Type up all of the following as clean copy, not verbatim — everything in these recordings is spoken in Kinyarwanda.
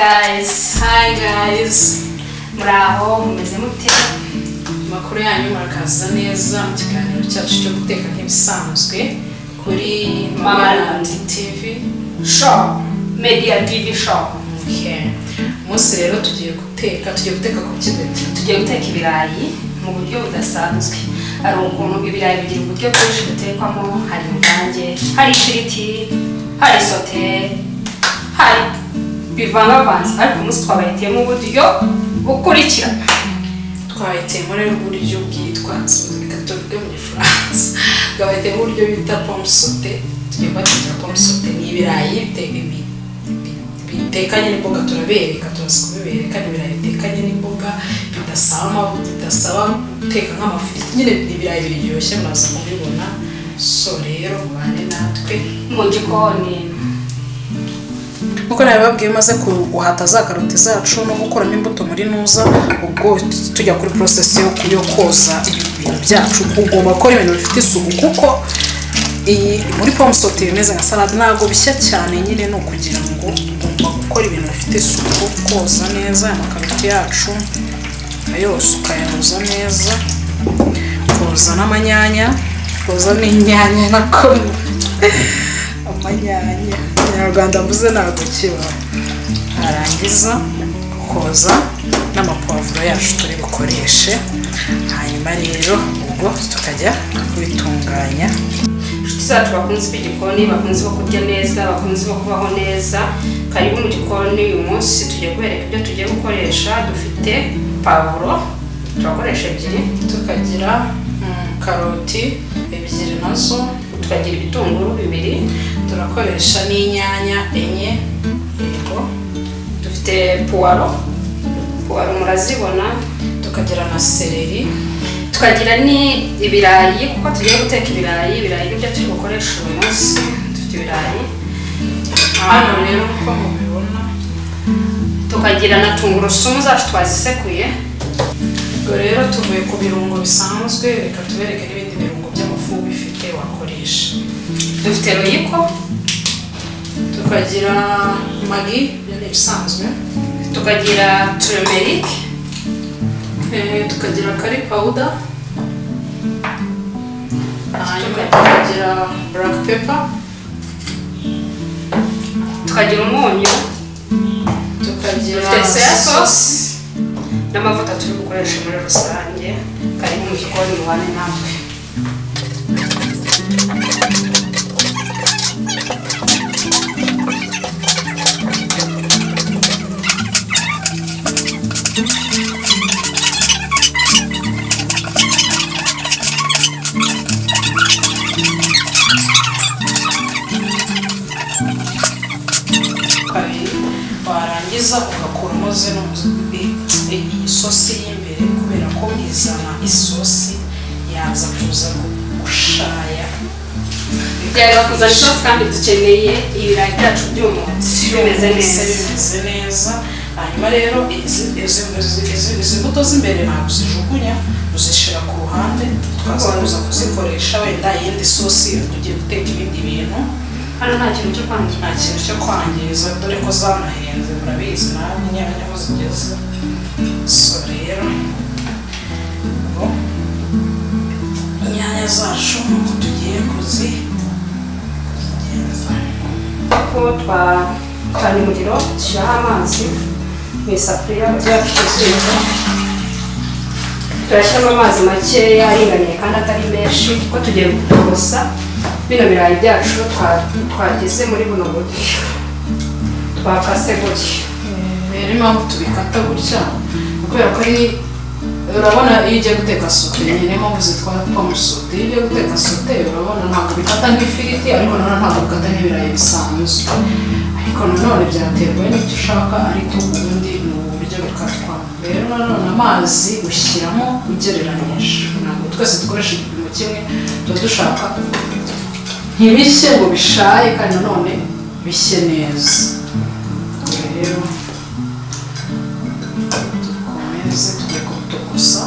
Hi guys. Muraho mumeze mute? Makuru yanyu murakaza neza mu kiganiro cyacu cyo guteka nk'ibisanzwe kuri Mamaland TV Show, Media TV Show. Okay. Munsi rero tugiye guteka ku kibeti. Tugiye guteka ibirayi mu buryo budasanzwe. Ari ukuntu ibirayi bigira uburyo bwinshi butekwamo, hari imvange, hari ifiriti, hari sote, hari bivangavanze, ariko umunsi twabahitiyemo uburyo bukurikira. Twahitiyemo rero uburyo bwitwa tuvuge mu Gifaransa. Twahitiyemo uburyo bita pomme sauté. Tugiye bateka pomme sauté ni ibirayi bitekanye n'imboga, turabereka kubibera kandi ibirayi bitekanye n'imboga bidasaba guteka nk'amafiriti, nyine ibirayi biryoshye muraza kubibona. So rero bane natwe mu gikoni. Uko nababwiye maze guhata za karoti zacu no gukoramo imbuto muri nuza, ubwo tujya kuri process yo koza ibintu byacu. Ugomba gukora ibintu bifite isuku kuko iyi muri pomme sauté imeze nka salade ntago bishya cyane, nyine no kugira ngo ugomba gukora ibintu bifite isuku, koza neza amakaroti yacu yose ukayoza neza, koza n'amanyanya, koza n'inyanya nako amanyanya Nyarwanda mvuze ntabwo kiba. Arangiza koza n'amapavuro yacu turi bukoreshe, hanyuma rero ubwo tukajya kubitunganya. Inshuti zacu bakunze igikoni, bakunze kurya neza, bakunze kubaho neza, karibu mu gikoni. Uyu munsi tugiye kubereka ibyo tugiye gukoresha. Dufite pavuro turakoresha ebyiri, tukagira karoti ebyiri nazo, tukagira ibitunguru bibiri, turakoresha n'inyanya enye. Yego, dufite puwaro murazibona, tukagira na seleri, tukagira ni ibirayi kuko tugiye guteka ibirayi nibyo turi gukoresha uyu munsi. Dufite ibirayi hano rero uko mubibona, tukagira na tungurusumu zacu twazisekuye. Ubwo rero tuvuye ku birungo bisanzwe, reka tubereke n'ibindi birungo by'amafu bifite wakoresha. Dufite royiko, tukagira magi bisanzwe, tukagira turmeric, tukagira curry powder, tukagira black pepper, tukagira umunyu, tukagira soya sauce n'amavuta turi gukoresha muri rusange. Karibu mu gikoni mubane natwe. Warangiza ugakuramo zino isosi y'imbere, kubera ko izana isosi yaza kuza gushaya. Byaba kuzana isosi kandi dukeneye ibirayi byacu by'umunsi bimeze neza. Hanyuma rero izi mbuto z'imbere ntabwo uzijugunya, uzishira ku ruhande, tukaza kuza kuzikoresha wenda iyindi sosi tugiye guteka ibindi bintu. Hano nta kintu cyo kwangiza, dore ko zanahenze murabizi nawe inyanya aho zigeze. So rero ubwo inyanya zacu tugiye kuzigenza ko twatanye umuriro, dushyiraho amazi mu isafuriya yacu tuziza, turashyiramo amazi makeya aringaniye kandi atari menshi kuko tugiye gutogosa bino birayi byacu twageze muri buno buryo twakase gutya. Rero impamvu tubikata gutya kubera ko urabona iyo ugiye guteka sote, niyo mpamvu zitwa pomme sauté. Iyo ugiye guteka sote urabona ntabwo bikata nk'ifiriti, ariko nanone ntabwo bikata nk'ibirayi bisanzwe, ariko nanone byaterwa n'icyo ushaka, ariko ubundi ni uburyo bikatwa. Rero nanone amazi ushyiramo ugereranyije, ntabwo twese dukoresha igipimo kimwe, tuba dushaka ntibishye ngo bishaye kandi nanone bishye neza. Rero dukomeze tujye kubitogosa,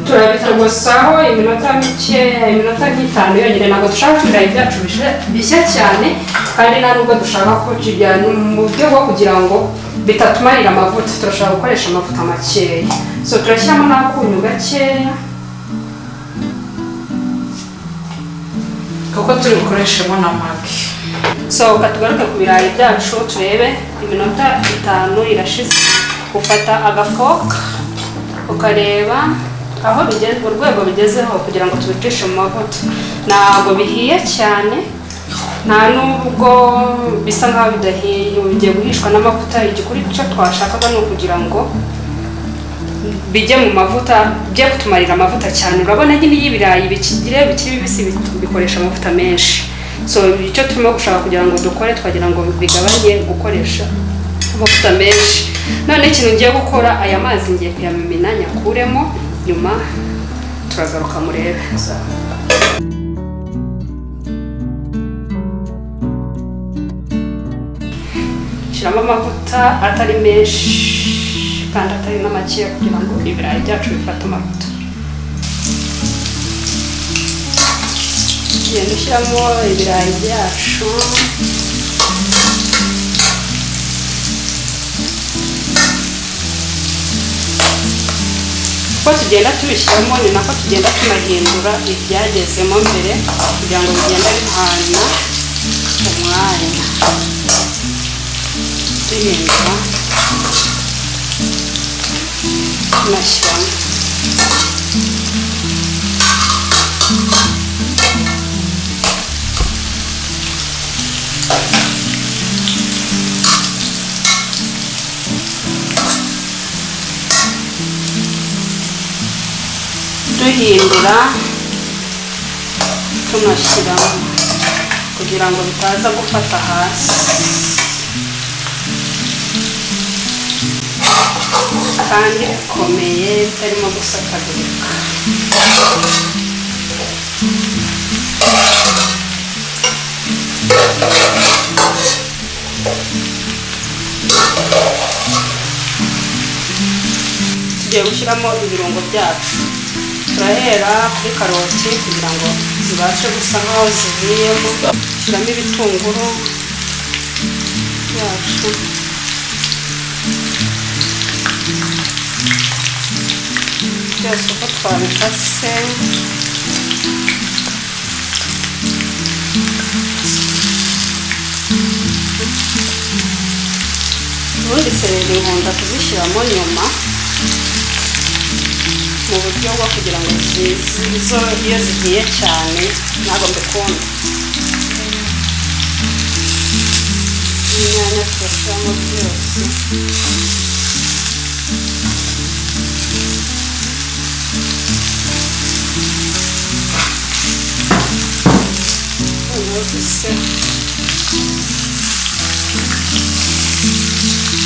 turabitogosaho iminota mikeya, iminota nk'itanu yonyine. Ntabwo dushaka ko ibirayi byacu bishya cyane kandi nta nubwo dushaka ko kijyana mu buryo bwo kugira ngo bitatumarira amavuta turashaka gukoresha amavuta makeya so turashyiramo n'akunyu gakeya kuko turi bukoreshemo na magi so katugaruke ku birayi byacu turebe iminota 5 irashize ufata agafoka ukareba aho bigeze urwego bigezeho kugira ngo tubicishe mu mavuta ntabwo bihiye cyane nta nubwo bisa nkaho bidahiye bigiye guhishwa n'amavuta igikuri cyo twashakaga no kugira ngo bijye mu mavuta bye kutumarira amavuta cyane urabona nyine y'ibirayi bikiri bibisi bikoresha amavuta menshi so icyo turimo gushaka kugira ngo dukore twagira ngo bigabanye gukoresha amavuta menshi none ikintu ngiye gukora aya mazi ngiye kuyamimina nyakuremo nyuma turagaruka murebe shyiramo amavuta atari menshi kandi atari na make kugira ngo ibirayi byacu bifate amavuta ngenda ushyiramo ibirayi byacu uko tugenda tubishyiramo ni nako tugenda tunahindura ibyagezemo mbere kugira ngo bigende bihana umwanya duhindura tunashyiramo duhindura tunashyiramo kugira ngo bitaza gufata hasi kandi bikomeye bitarimo gusakagurika tugiye gushyiramo ibirungo byacu turahera kuri karoti kugira ngo zibashe gusa nkaho zivuyemo shyiramo ibitunguru byacu byose uko twabikase ubundi sereri nkunda kuzishyiramo nyuma mu buryo bwo kugira ngo zo iyo zigiye cyane ntabwo mbikunda inyanya turashyiramo byose noneho duse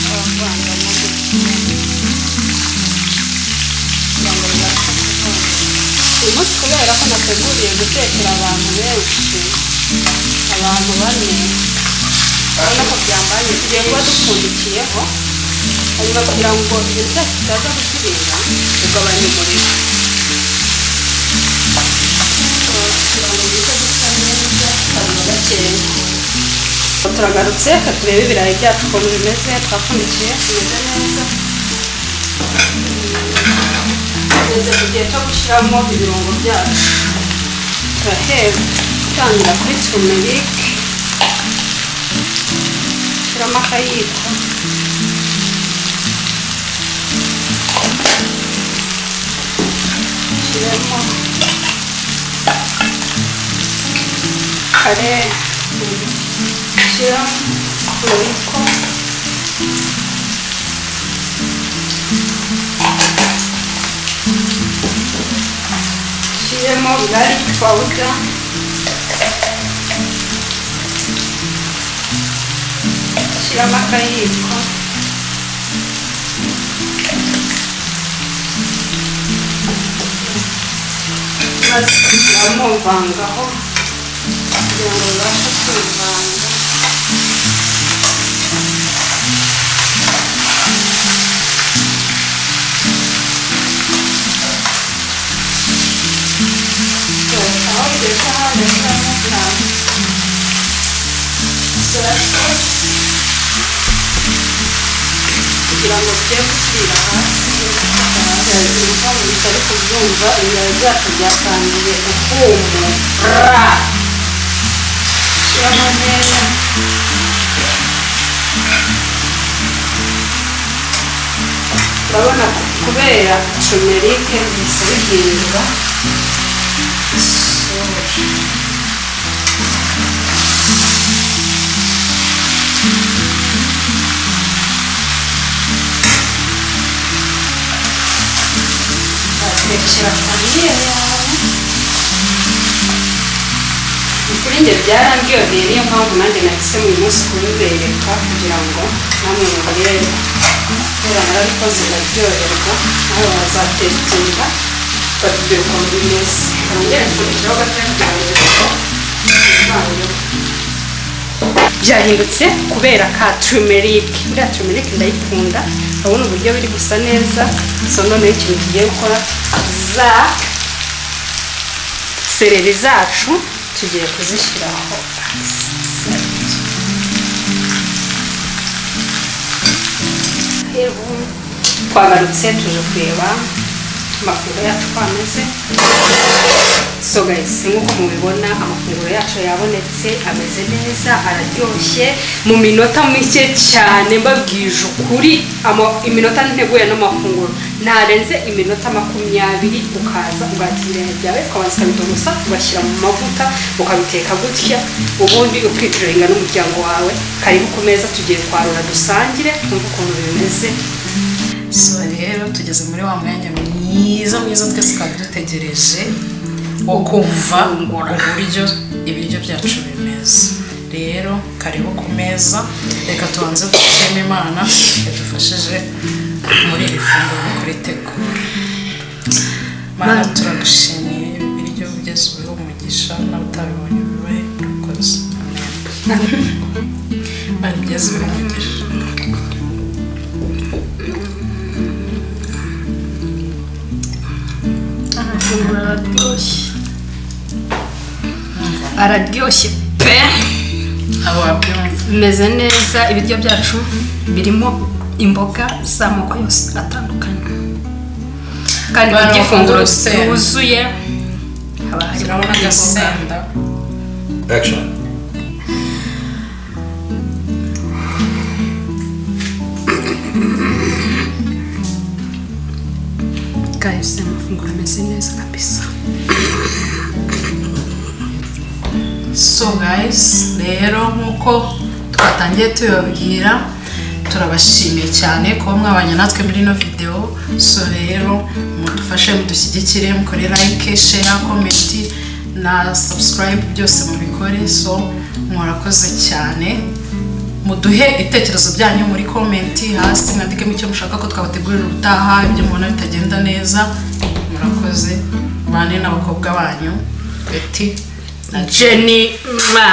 abavangamo uyu munsi kubera ko nateguriye gutekera abantu benshi abantu bane urabona ko byambanye tugiye kuba dupfundikiyeho hanyuma kugira ngo ibintu byacu bitaza gushirira tugabanya umuriro kugira ngo bize gusa neza hanyuma gakeya turagarutse reka turebe ibirayi byacu ukuntu bimeze twapfundikiye bimeze neza tugeze ku gihe cyo gushyiramo ibirungo byacu turahera gutangira kuri turumerike shyiramo akayiko shyiramo kare shyiramo royiko shyiramo garlic powder shyiramo akayiko maze shyiramo vangaho kugira ngo bibashe kwivanga aho bigeze ahandi shyiramo cyane soya sauce kugira ngo bijye gushira hasi impamvu bitari kubyumva ibirayi byacu byatangiye guhumura shyiramo neza urabona kubera turmerike bisa bihindura tekera famiye yawe kuri njye byarandyoheye niyo mpamvu nanjye nahisemo uyu munsi kubibereka kugira ngo namwe mubirebe kubera narabikoze ndaryoherwa nawe wazatekereza batubwira ukuntu bimeze barongere kurikiraho gatoya kugira ngo byahindutse kubera ka turmeric buriya turmeric ndayikunda urabona uburyo biri gusa neza so noneho ikintu tugiye gukora za sereri zacu tugiye kuzishyiraho twagarutse tuje kureba amafunguro yacu uko ameze so guys nk'uko mubibona amafunguro yacu yabonetse ameze neza araryoshye mu minota mike cyane mbabwije ukuri iminota nteguye n'amafunguro ntarenze iminota 20 ukaza ugatira byawe ukabanza ukabitogosa ugashyira mu mavuta ukabiteka gutya ubundi ukwitirira n'umuryango wawe karibu ku meza tugiye kwarura dusangire kumva ukuntu bimeze so rero tugeze muri wa mwanya mwiza twese twari dutegereje wo kumva uburyo ibiryo byacu bimeze rero karibu ku meza reka tubanze dushime Imana yadufashije muri iri funguro kuritegura Mana turagushimiye ibiryo bigezweho umugisha n'abatabibonye bibaye murakoze Mana bigezweho umugisha araryoshye pe bimeze neza ibiryo byacu birimo imboga z'amoko yose atandukanye kandi birya ifunguro ryuzuye haba harimo n'agasenda guys amafunguro ameze neza kabisa so guys rero nkuko twatangiye tubabwira turabashimiye cyane kuba mwabanye natwe muri no video so rero mudufashe mudushyigikire mukore like share comment na subscribe byose mubikore so murakoze cyane muduhe ibitekerezo byanyu muri comment hasi mwandikemo icyo mushaka ko twabategurira ubutaha ibyo mubona bitagenda neza murakoze bane n'abakobwa banyu Betty Jenny Ma